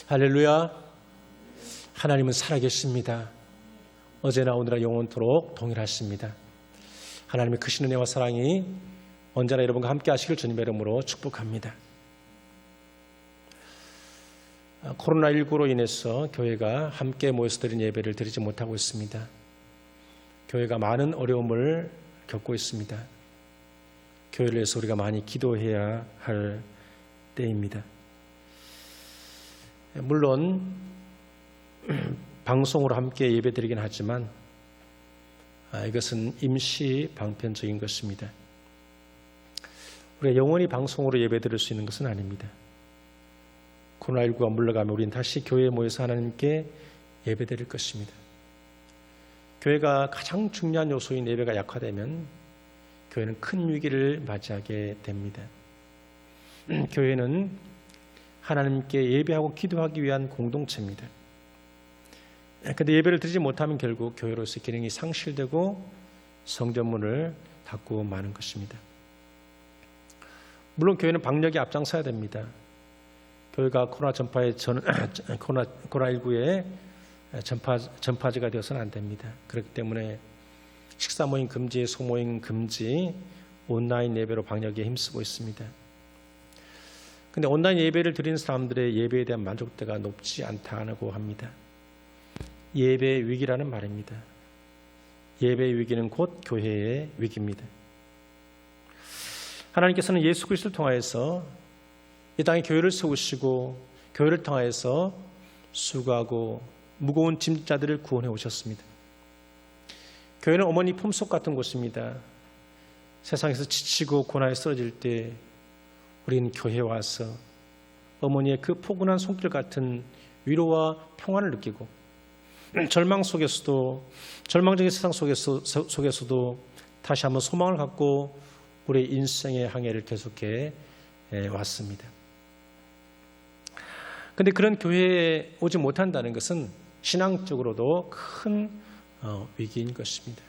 할렐루야. 하나님은 살아계십니다. 어제나 오늘나 영원토록 동일하십니다. 하나님의 크신 은혜와 사랑이 언제나 여러분과 함께 하시길 주님의 이름으로 축복합니다. 코로나19로 인해서 교회가 함께 모여서 드린 예배를 드리지 못하고 있습니다. 교회가 많은 어려움을 겪고 있습니다. 교회를 위해서 우리가 많이 기도해야 할 때입니다. 물론 방송으로 함께 예배드리긴 하지만 이것은 임시 방편적인 것입니다. 우리가 영원히 방송으로 예배드릴 수 있는 것은 아닙니다. 코로나19가 물러가면 우리는 다시 교회에 모여서 하나님께 예배드릴 것입니다. 교회가 가장 중요한 요소인 예배가 약화되면 교회는 큰 위기를 맞이하게 됩니다. 교회는 하나님께 예배하고 기도하기 위한 공동체입니다. 그런데 예배를 드리지 못하면 결국 교회로서의 기능이 상실되고 성전문을 닫고 마는 것입니다. 물론 교회는 방역에 앞장서야 됩니다. 교회가 코로나19의 전파지가 되어서는 안 됩니다. 그렇기 때문에 식사 모임 금지, 소모임 금지, 온라인 예배로 방역에 힘쓰고 있습니다. 그런데 온라인 예배를 드리는 사람들의 예배에 대한 만족도가 높지 않다고 합니다. 예배의 위기라는 말입니다. 예배의 위기는 곧 교회의 위기입니다. 하나님께서는 예수 그리스도를 통하여서 이 땅에 교회를 세우시고 교회를 통하여서 수고하고 무거운 짐자들을 구원해 오셨습니다. 교회는 어머니 품속 같은 곳입니다. 세상에서 지치고 고난에 쓰러질 때 우리는 교회에 와서 어머니의 그 포근한 손길 같은 위로와 평안을 느끼고 절망 속에서도 절망적인 세상 속에서도 다시 한번 소망을 갖고 우리의 인생의 항해를 계속해 왔습니다. 그런데 그런 교회에 오지 못한다는 것은 신앙적으로도 큰 위기인 것입니다.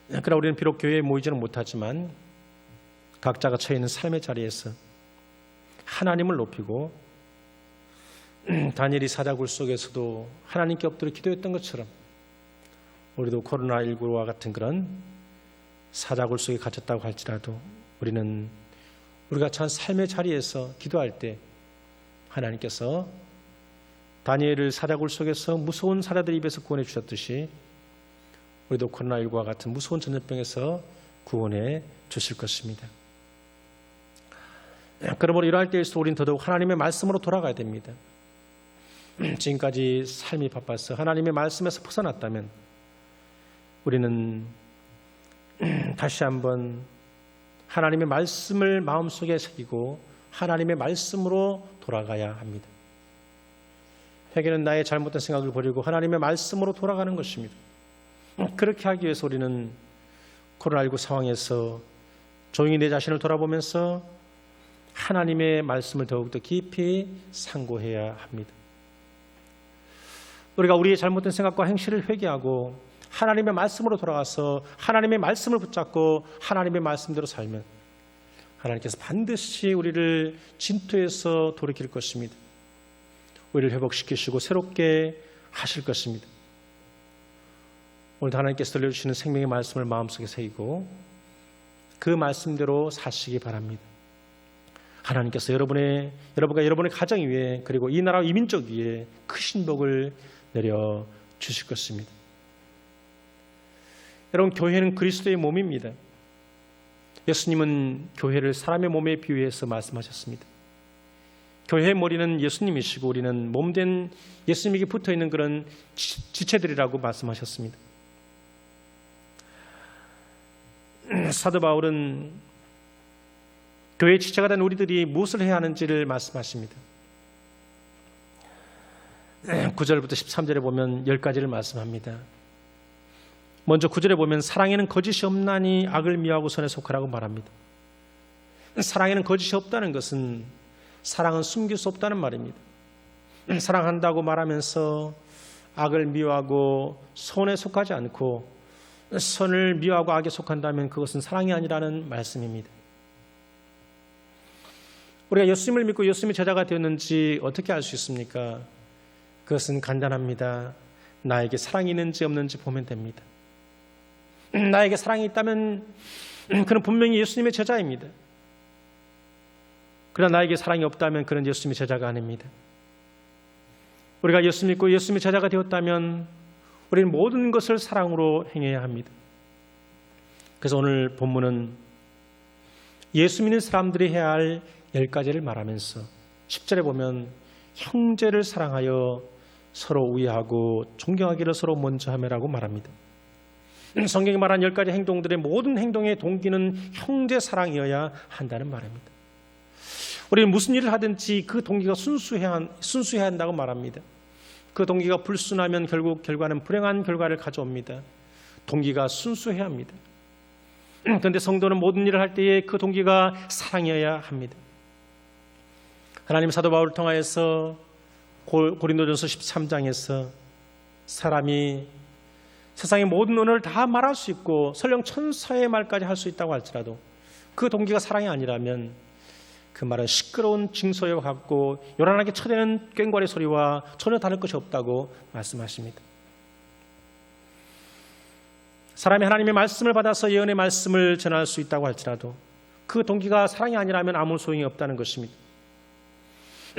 그러나 우리는 비록 교회에 모이지는 못하지만 각자가 처해 있는 삶의 자리에서 하나님을 높이고 다니엘이 사자굴 속에서도 하나님께 엎드려 기도했던 것처럼 우리도 코로나19와 같은 그런 사자굴 속에 갇혔다고 할지라도 우리는 우리가 처한 삶의 자리에서 기도할 때 하나님께서 다니엘을 사자굴 속에서 무서운 사자들 입에서 구원해 주셨듯이 우리도 코로나19와 같은 무서운 전염병에서 구원해 주실 것입니다. 그러므로 이러할 때일수록 우리는 더더욱 하나님의 말씀으로 돌아가야 됩니다. 지금까지 삶이 바빠서 하나님의 말씀에서 벗어났다면 우리는 다시 한번 하나님의 말씀을 마음속에 새기고 하나님의 말씀으로 돌아가야 합니다. 회개는 나의 잘못된 생각을 버리고 하나님의 말씀으로 돌아가는 것입니다. 그렇게 하기 위해서 우리는 코로나19 상황에서 조용히 내 자신을 돌아보면서 하나님의 말씀을 더욱더 깊이 상고해야 합니다. 우리가 우리의 잘못된 생각과 행실을 회개하고 하나님의 말씀으로 돌아가서 하나님의 말씀을 붙잡고 하나님의 말씀대로 살면 하나님께서 반드시 우리를 진토에서 돌이킬 것입니다. 우리를 회복시키시고 새롭게 하실 것입니다. 오늘도 하나님께서 들려주시는 생명의 말씀을 마음속에 새기고 그 말씀대로 사시기 바랍니다. 하나님께서 여러분과 여러분의 가정 위에 그리고 이 나라 이민족 위에 크신 복을 내려 주실 것입니다. 여러분, 교회는 그리스도의 몸입니다. 예수님은 교회를 사람의 몸에 비유해서 말씀하셨습니다. 교회의 머리는 예수님이시고 우리는 몸된 예수님에게 붙어있는 그런 지체들이라고 말씀하셨습니다. 사도 바울은 교회의 지체가 된 우리들이 무엇을 해야 하는지를 말씀하십니다. 9절부터 13절에 보면 10가지를 말씀합니다. 먼저 9절에 보면 사랑에는 거짓이 없나니 악을 미워하고 선에 속하라고 말합니다. 사랑에는 거짓이 없다는 것은 사랑은 숨길 수 없다는 말입니다. 사랑한다고 말하면서 악을 미워하고 선에 속하지 않고 선을 미워하고 악에 속한다면 그것은 사랑이 아니라는 말씀입니다. 우리가 예수님을 믿고 예수님의 제자가 되었는지 어떻게 알 수 있습니까? 그것은 간단합니다. 나에게 사랑이 있는지 없는지 보면 됩니다. 나에게 사랑이 있다면 그는 분명히 예수님의 제자입니다. 그러나 나에게 사랑이 없다면 그는 예수님의 제자가 아닙니다. 우리가 예수 믿고 예수님의 제자가 되었다면 우리는 모든 것을 사랑으로 행해야 합니다. 그래서 오늘 본문은 예수 믿는 사람들이 해야 할 10가지를 말하면서 10절에 보면 형제를 사랑하여 서로 우애하고 존경하기를 서로 먼저 하며라고 말합니다. 성경이 말한 10가지 행동들의 모든 행동의 동기는 형제 사랑이어야 한다는 말입니다. 우리는 무슨 일을 하든지 그 동기가 순수해야 한다고 말합니다. 그 동기가 불순하면 결국 결과는 불행한 결과를 가져옵니다. 동기가 순수해야 합니다. 그런데 성도는 모든 일을 할 때에 그 동기가 사랑이어야 합니다. 하나님 사도 바울을 통하여서 고린도전서 13장에서 사람이 세상의 모든 언어를 다 말할 수 있고 설령 천사의 말까지 할 수 있다고 할지라도 그 동기가 사랑이 아니라면 그 말은 시끄러운 징소와 같고 요란하게 쳐대는 꽹과리 소리와 전혀 다를 것이 없다고 말씀하십니다. 사람이 하나님의 말씀을 받아서 예언의 말씀을 전할 수 있다고 할지라도 그 동기가 사랑이 아니라면 아무 소용이 없다는 것입니다.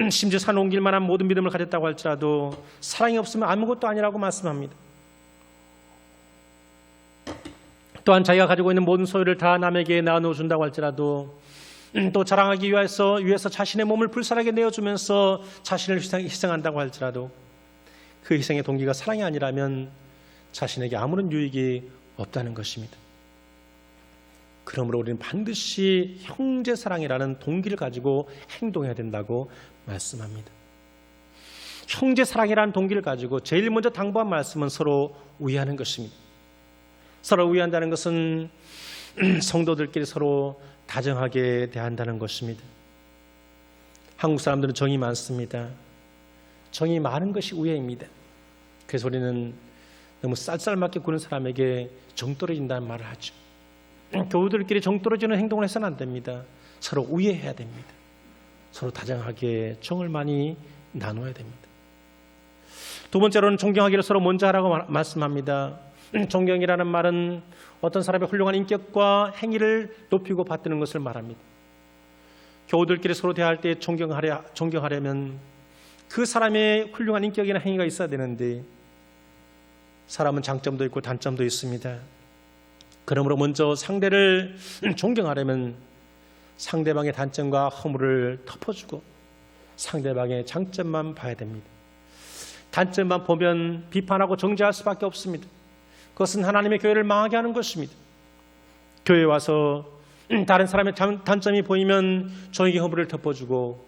심지어 산 옮길 만한 모든 믿음을 가졌다고 할지라도 사랑이 없으면 아무것도 아니라고 말씀합니다. 또한 자기가 가지고 있는 모든 소유를 다 남에게 나누어 준다고 할지라도 또 자랑하기 위해서 자신의 몸을 불살하게 내어주면서 자신을 희생한다고 할지라도 그 희생의 동기가 사랑이 아니라면 자신에게 아무런 유익이 없다는 것입니다. 그러므로 우리는 반드시 형제 사랑이라는 동기를 가지고 행동해야 된다고 말씀합니다. 형제 사랑이라는 동기를 가지고 제일 먼저 당부한 말씀은 서로 우애하는 것입니다. 서로 우애한다는 것은 성도들끼리 서로 다정하게 대한다는 것입니다. 한국 사람들은 정이 많습니다. 정이 많은 것이 우애입니다. 그래서 우리는 너무 쌀쌀맞게 구는 사람에게 정 떨어진다는 말을 하죠. 교우들끼리 정 떨어지는 행동을 해서는 안 됩니다. 서로 우애해야 됩니다. 서로 다정하게 정을 많이 나눠야 됩니다. 두 번째로는 존경하기를 서로 먼저 하라고 말씀합니다. 존경이라는 말은 어떤 사람의 훌륭한 인격과 행위를 높이고 받드는 것을 말합니다. 교우들끼리 서로 대할 때 존경하려면 그 사람의 훌륭한 인격이나 행위가 있어야 되는데 사람은 장점도 있고 단점도 있습니다. 그러므로 먼저 상대를 존경하려면 상대방의 단점과 허물을 덮어주고 상대방의 장점만 봐야 됩니다. 단점만 보면 비판하고 정죄할 수밖에 없습니다. 그것은 하나님의 교회를 망하게 하는 것입니다. 교회에 와서 다른 사람의 단점이 보이면 저에게 허물을 덮어주고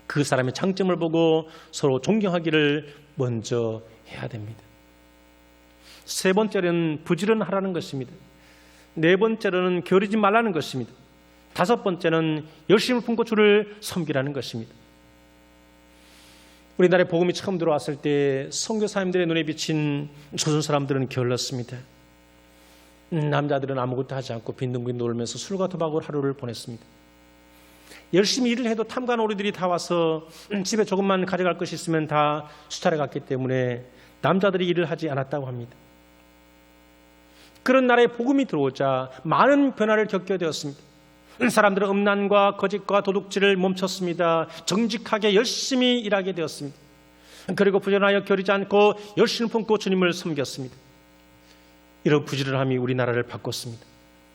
그 사람의 장점을 보고 서로 존경하기를 먼저 해야 됩니다. 세 번째는 부지런하라는 것입니다. 네 번째로는 게으르지 말라는 것입니다. 다섯 번째는 열심을 품고 주를 섬기라는 것입니다. 우리나라에 복음이 처음 들어왔을 때 선교사님들의 눈에 비친 조선 사람들은 게을렀습니다. 남자들은 아무것도 하지 않고 빈둥빈둥 놀면서 술과 도박으로 하루를 보냈습니다. 열심히 일을 해도 탐관오리들이 다 와서 집에 조금만 가져갈 것이 있으면 다 수탈해 갔기 때문에 남자들이 일을 하지 않았다고 합니다. 그런 나라에 복음이 들어오자 많은 변화를 겪게 되었습니다. 사람들은 음란과 거짓과 도둑질을 멈췄습니다. 정직하게 열심히 일하게 되었습니다. 그리고 부지런하여 게으르지 않고 열심을 품고 주님을 섬겼습니다. 이런 부지런함이 우리나라를 바꿨습니다.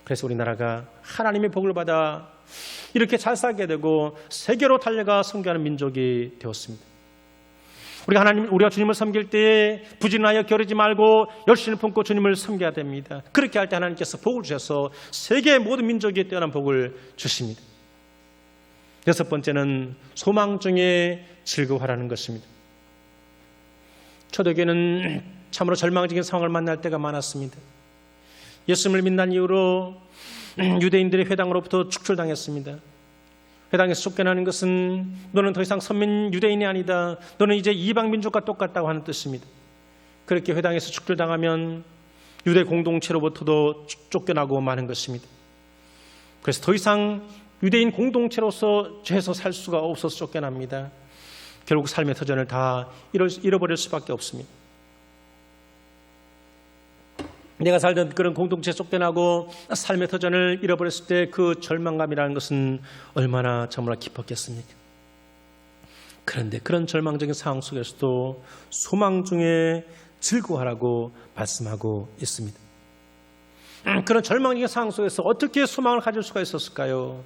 그래서 우리나라가 하나님의 복을 받아 이렇게 잘 살게 되고 세계로 달려가 선교하는 민족이 되었습니다. 우리가 주님을 섬길 때에 부지런하여 게으르지 말고 열심을 품고 주님을 섬겨야 됩니다. 그렇게 할 때 하나님께서 복을 주셔서 세계의 모든 민족에 뛰어난 복을 주십니다. 여섯 번째는 소망 중에 즐거워하라는 것입니다. 초대교회는 참으로 절망적인 상황을 만날 때가 많았습니다. 예수님을 믿는 이유로 유대인들의 회당으로부터 축출당했습니다. 회당에서 쫓겨나는 것은 너는 더 이상 선민 유대인이 아니다. 너는 이제 이방 민족과 똑같다고 하는 뜻입니다. 그렇게 회당에서 축출당하면 유대 공동체로부터도 쫓겨나고 마는 것입니다. 그래서 더 이상 유대인 공동체로서 죄에서 살 수가 없어서 쫓겨납니다. 결국 삶의 터전을 다 잃어버릴 수밖에 없습니다. 내가 살던 그런 공동체에 쫓겨나고 삶의 터전을 잃어버렸을 때 그 절망감이라는 것은 얼마나 정말 깊었겠습니까? 그런데 그런 절망적인 상황 속에서도 소망 중에 즐거워하라고 말씀하고 있습니다. 그런 절망적인 상황 속에서 어떻게 소망을 가질 수가 있었을까요?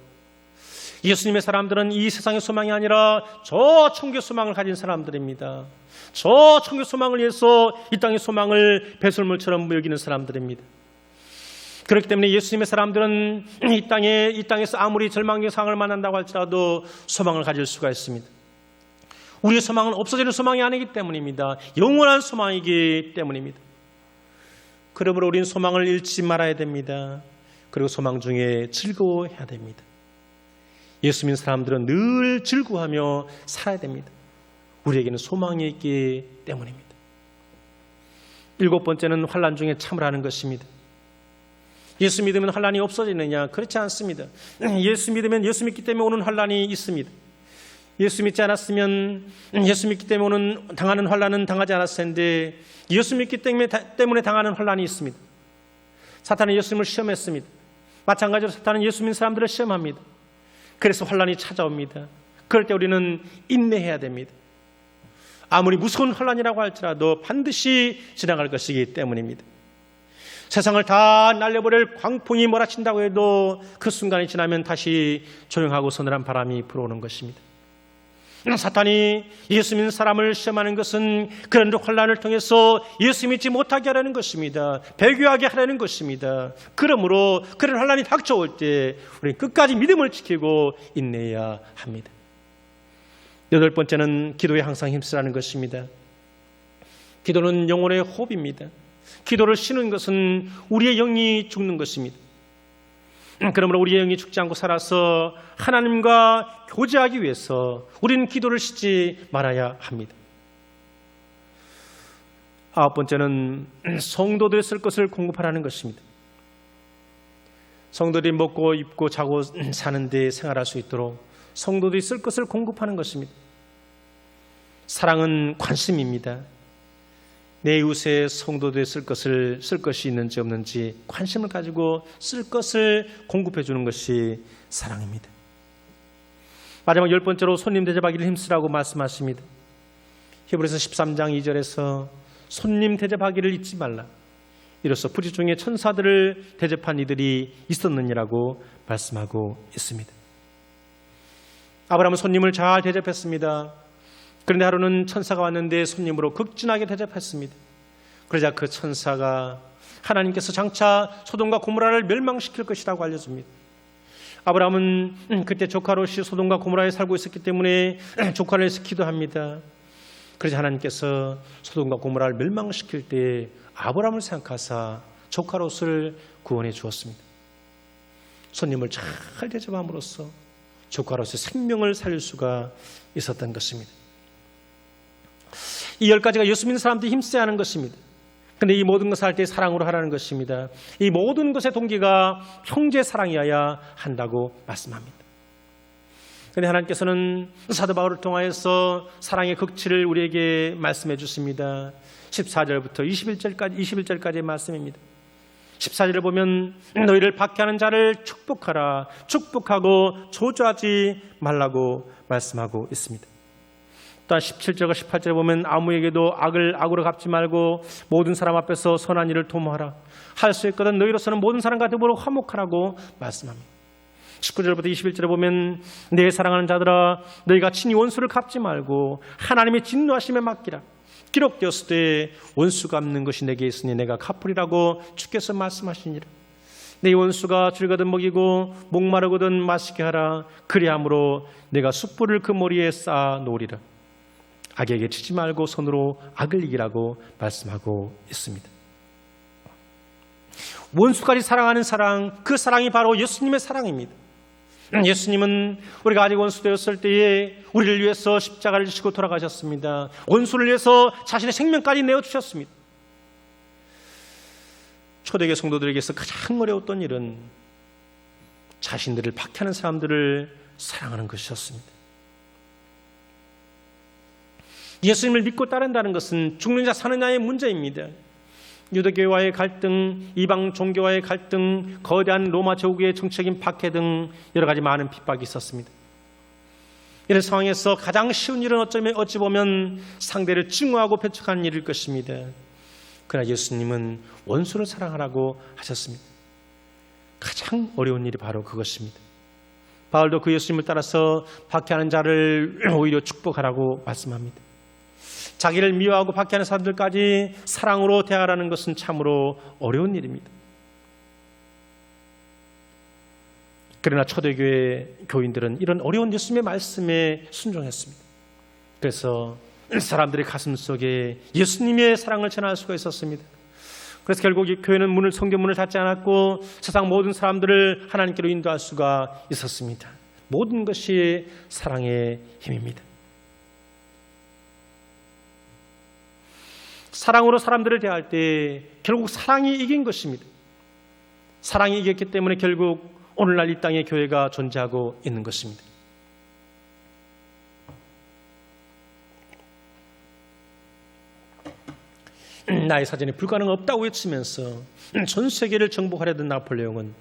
예수님의 사람들은 이 세상의 소망이 아니라 저 천국의 소망을 가진 사람들입니다. 저 천국의 소망을 위해서 이 땅의 소망을 배설물처럼 여기는 사람들입니다. 그렇기 때문에 예수님의 사람들은 이 땅에서 아무리 절망적인 상황을 만난다고 할지라도 소망을 가질 수가 있습니다. 우리의 소망은 없어지는 소망이 아니기 때문입니다. 영원한 소망이기 때문입니다. 그러므로 우리는 소망을 잃지 말아야 됩니다. 그리고 소망 중에 즐거워해야 됩니다. 예수 믿는 사람들은 늘 즐거워하며 살아야 됩니다. 우리에게는 소망이 있기 때문입니다. 7번째는 환난 중에 참으라는 것입니다. 예수 믿으면 환난이 없어지느냐? 그렇지 않습니다. 예수 믿으면 예수 믿기 때문에 오는 환난이 있습니다. 예수 믿지 않았으면 예수 믿기 때문에 당하는 환난은 당하지 않았을 텐데 예수 믿기 때문에 당하는 환난이 있습니다. 사탄은 예수님을 시험했습니다. 마찬가지로 사탄은 예수 믿는 사람들을 시험합니다. 그래서 환난이 찾아옵니다. 그럴 때 우리는 인내해야 됩니다. 아무리 무서운 환난이라고 할지라도 반드시 지나갈 것이기 때문입니다. 세상을 다 날려버릴 광풍이 몰아친다고 해도 그 순간이 지나면 다시 조용하고 서늘한 바람이 불어오는 것입니다. 사탄이 예수 믿는 사람을 시험하는 것은 그런 환난을 통해서 예수 믿지 못하게 하려는 것입니다. 배교하게 하려는 것입니다. 그러므로 그런 환난이 닥쳐올 때 우리는 끝까지 믿음을 지키고 인내해야 합니다. 8번째는 기도에 항상 힘쓰라는 것입니다. 기도는 영혼의 호흡입니다. 기도를 쉬는 것은 우리의 영이 죽는 것입니다. 그러므로 우리의 영이 죽지 않고 살아서 하나님과 교제하기 위해서 우리는 기도를 쉬지 말아야 합니다. 9번째는 성도들이 쓸 것을 공급하라는 것입니다. 성도들이 먹고 입고 자고 사는 데 생활할 수 있도록 성도들이 쓸 것을 공급하는 것입니다. 사랑은 관심입니다. 내 이웃의 성도들이 쓸 것이 있는지 없는지 관심을 가지고 쓸 것을 공급해 주는 것이 사랑입니다. 마지막 10번째로 손님 대접하기를 힘쓰라고 말씀하십니다. 히브리서 13장 2절에서 손님 대접하기를 잊지 말라. 이로써 부지 중에 천사들을 대접한 이들이 있었느니라고 말씀하고 있습니다. 아브라함은 손님을 잘 대접했습니다. 그런데 하루는 천사가 왔는데 손님으로 극진하게 대접했습니다. 그러자 그 천사가 하나님께서 장차 소돔과 고모라를 멸망시킬 것이라고 알려줍니다. 아브라함은 그때 조카 롯이 소돔과 고모라에 살고 있었기 때문에 조카를 위해서 기도합니다. 그러자 하나님께서 소돔과 고모라를 멸망시킬 때 아브라함을 생각하사 조카 롯을 구원해 주었습니다. 손님을 잘 대접함으로써 조카 롯의 생명을 살릴 수가 있었던 것입니다. 이 10가지가 예수 믿는 사람들이 힘써야 하는 것입니다. 그런데 이 모든 것을 할 때 사랑으로 하라는 것입니다. 이 모든 것의 동기가 형제 사랑이어야 한다고 말씀합니다. 그런데 하나님께서는 사도 바울을 통하여서 사랑의 극치를 우리에게 말씀해 주십니다. 14절부터 21절까지의 말씀입니다. 14절을 보면 너희를 박해하는 자를 축복하라. 축복하고 저주하지 말라고 말씀하고 있습니다. 또한 17절과 18절에 보면 아무에게도 악을 악으로 갚지 말고 모든 사람 앞에서 선한 일을 도모하라. 할 수 있거든 너희로서는 모든 사람과 더불어 화목하라고 말씀합니다. 19절부터 21절에 보면 내 사랑하는 자들아 너희가 친히 원수를 갚지 말고 하나님의 진노하심에 맡기라. 기록되었을 때 원수 갚는 것이 내게 있으니 내가 갚으리라고 주께서 말씀하시니라. 내 원수가 줄거든 먹이고 목마르거든 마시게 하라. 그리함으로 내가 숯불을 그 머리에 쌓아 놓으리라. 악에게 치지 말고 손으로 악을 이기라고 말씀하고 있습니다. 원수까지 사랑하는 사랑, 그 사랑이 바로 예수님의 사랑입니다. 예수님은 우리가 아직 원수 되었을 때에 우리를 위해서 십자가를 지시고 돌아가셨습니다. 원수를 위해서 자신의 생명까지 내어주셨습니다. 초대교회 성도들에게서 가장 어려웠던 일은 자신들을 박해하는 사람들을 사랑하는 것이었습니다. 예수님을 믿고 따른다는 것은 죽느냐 사느냐의 문제입니다. 유대교와의 갈등, 이방 종교와의 갈등, 거대한 로마 제국의 정치적인 박해 등 여러 가지 많은 핍박이 있었습니다. 이런 상황에서 가장 쉬운 일은 어찌 보면 상대를 증오하고 배척하는 일일 것입니다. 그러나 예수님은 원수를 사랑하라고 하셨습니다. 가장 어려운 일이 바로 그것입니다. 바울도 그 예수님을 따라서 박해하는 자를 오히려 축복하라고 말씀합니다. 자기를 미워하고 박해하는 사람들까지 사랑으로 대하라는 것은 참으로 어려운 일입니다. 그러나 초대교회 교인들은 이런 어려운 예수님의 말씀에 순종했습니다. 그래서 사람들의 가슴 속에 예수님의 사랑을 전할 수가 있었습니다. 그래서 결국 이 교회는 성경문을 닫지 않았고 세상 모든 사람들을 하나님께로 인도할 수가 있었습니다. 모든 것이 사랑의 힘입니다. 사랑으로 사람들을 대할 때 결국 사랑이 이긴 것입니다. 사랑이 이겼기 때문에 결국 오늘날 이 땅에 교회가 존재하고 있는 것입니다. 나의 사전에 불가능 없다고 외치면서 전 세계를 정복하려던 나폴레옹은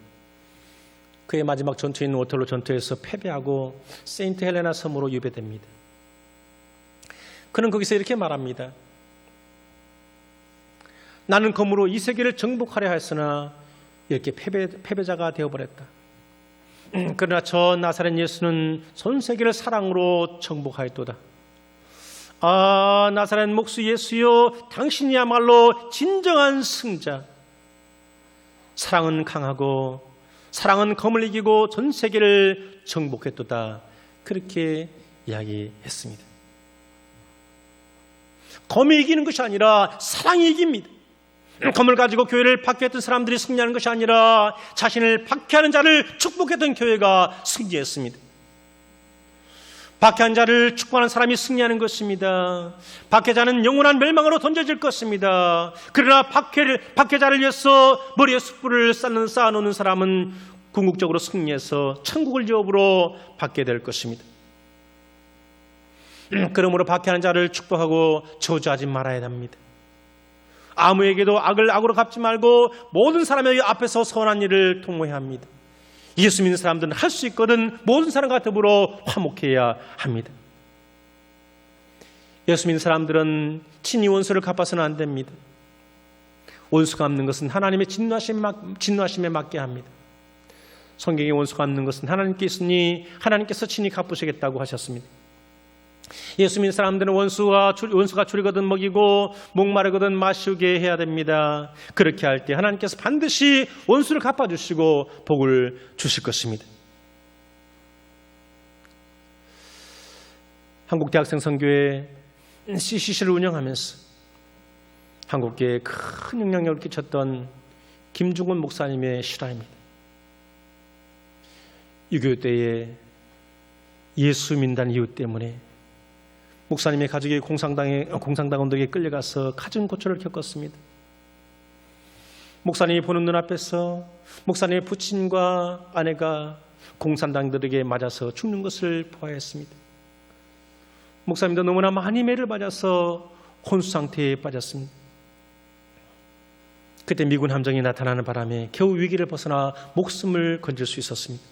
그의 마지막 전투인 워털로 전투에서 패배하고 세인트 헬레나 섬으로 유배됩니다. 그는 거기서 이렇게 말합니다. 나는 검으로 이 세계를 정복하려 했으나 이렇게 패배자가 되어버렸다. 그러나 저 나사렛 예수는 전 세계를 사랑으로 정복하였도다. 아, 나사렛 목수 예수여, 당신이야말로 진정한 승자. 사랑은 강하고 사랑은 검을 이기고 전 세계를 정복했도다. 그렇게 이야기했습니다. 검이 이기는 것이 아니라 사랑이 이깁니다. 검을 가지고 교회를 박해했던 사람들이 승리하는 것이 아니라 자신을 박해하는 자를 축복했던 교회가 승리했습니다. 박해한 자를 축복하는 사람이 승리하는 것입니다. 박해자는 영원한 멸망으로 던져질 것입니다. 그러나 박해자를 위해서 머리에 숯불을 쌓아놓는 사람은 궁극적으로 승리해서 천국을 유업으로 받게 될 것입니다. 그러므로 박해하는 자를 축복하고 저주하지 말아야 합니다. 아무에게도 악을 악으로 갚지 말고 모든 사람에게 앞에서 선한 일을 통모해야 합니다. 예수 믿는 사람들은 할 수 있거든 모든 사람과 더불어 화목해야 합니다. 예수 믿는 사람들은 친히 원수를 갚아서는 안 됩니다. 원수 갚는 것은 하나님의 진노하심에 맡겨야 합니다. 성경에 원수 갚는 것은 하나님께 있으니 하나님께서 친히 갚으시겠다고 하셨습니다. 예수 믿는 사람들은 원수가 줄이거든 먹이고 목마르거든 마시게 해야 됩니다. 그렇게 할 때 하나님께서 반드시 원수를 갚아주시고 복을 주실 것입니다. 한국대학생 선교회 CCC를 운영하면서 한국계에 큰 영향력을 끼쳤던 김중곤 목사님의 실화입니다. 6.25 때에 예수 믿는 이유 때문에 목사님의 가족이 공산당원들에게 끌려가서 가진 고초를 겪었습니다. 목사님이 보는 눈앞에서 목사님의 부친과 아내가 공산당들에게 맞아서 죽는 것을 보아했습니다. 목사님도 너무나 많이 매를 맞아서 혼수 상태에 빠졌습니다. 그때 미군 함정이 나타나는 바람에 겨우 위기를 벗어나 목숨을 건질 수 있었습니다.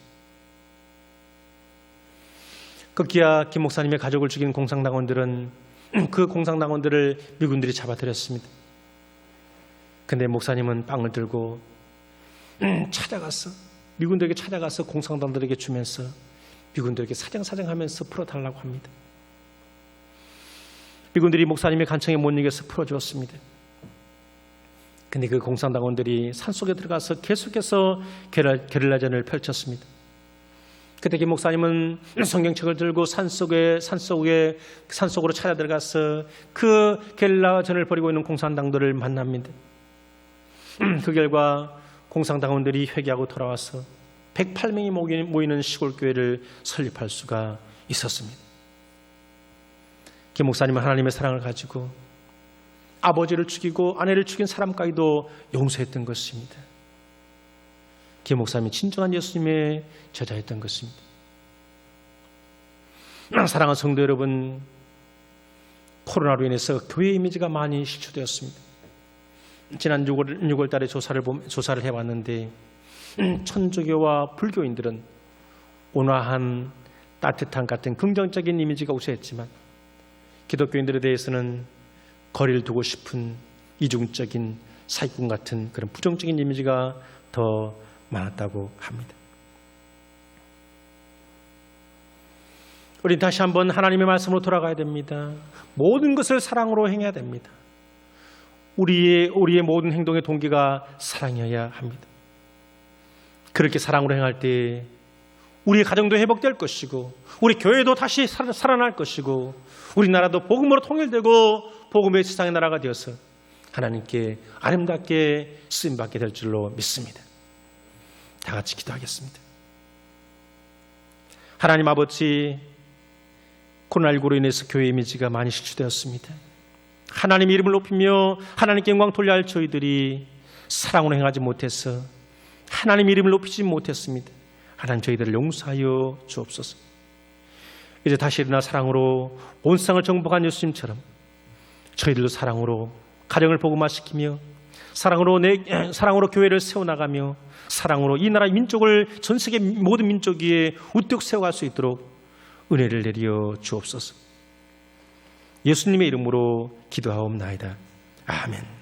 급기야 김 목사님의 가족을 죽인 공산당원들은 그 공산당원들을 미군들이 잡아들였습니다. 근데 목사님은 빵을 들고 미군들에게 찾아가서 공산당들에게 주면서 미군들에게 사정하면서 풀어달라고 합니다. 미군들이 목사님의 간청에 못 이겨서 풀어주었습니다. 근데 그 공산당원들이 산속에 들어가서 계속해서 게릴라전을 펼쳤습니다. 그때 김 목사님은 성경책을 들고 산속으로 찾아 들어가서 그 게릴라전을 벌이고 있는 공산당들을 만납니다. 그 결과 공산당원들이 회개하고 돌아와서 108명이 모이는 시골교회를 설립할 수가 있었습니다. 김 목사님은 하나님의 사랑을 가지고 아버지를 죽이고 아내를 죽인 사람까지도 용서했던 것입니다. 김 목사님이 진정한 예수님의 제자였던 것입니다. 사랑하는 성도 여러분, 코로나로 인해서 교회 이미지가 많이 실추되었습니다. 지난 6월 달에 조사를 해봤는데 천주교와 불교인들은 온화한 따뜻한 같은 긍정적인 이미지가 우세했지만 기독교인들에 대해서는 거리를 두고 싶은 이중적인 사기꾼 같은 그런 부정적인 이미지가 더 많았다고 합니다. 우리 다시 한번 하나님의 말씀으로 돌아가야 됩니다. 모든 것을 사랑으로 행해야 됩니다. 우리의 모든 행동의 동기가 사랑이어야 합니다. 그렇게 사랑으로 행할 때 우리의 가정도 회복될 것이고 우리 교회도 다시 살아날 것이고 우리나라도 복음으로 통일되고 복음의 세상의 나라가 되어서 하나님께 아름답게 쓰임받게 될 줄로 믿습니다. 다 같이 기도하겠습니다. 하나님 아버지, 코로나19로 인해서 교회 이미지가 많이 실추되었습니다. 하나님 이름을 높이며 하나님께 영광 돌려야 할 저희들이 사랑으로 행하지 못해서 하나님 이름을 높이지 못했습니다. 하나님 저희들을 용서하여 주옵소서. 이제 다시 일어나 사랑으로 온 세상을 정복한 예수님처럼 저희들도 사랑으로 가정을 복음화시키며 사랑으로 교회를 세워나가며 사랑으로 이 나라의 민족을 전 세계 모든 민족 위에 우뚝 세워갈 수 있도록 은혜를 내려 주옵소서. 예수님의 이름으로 기도하옵나이다. 아멘.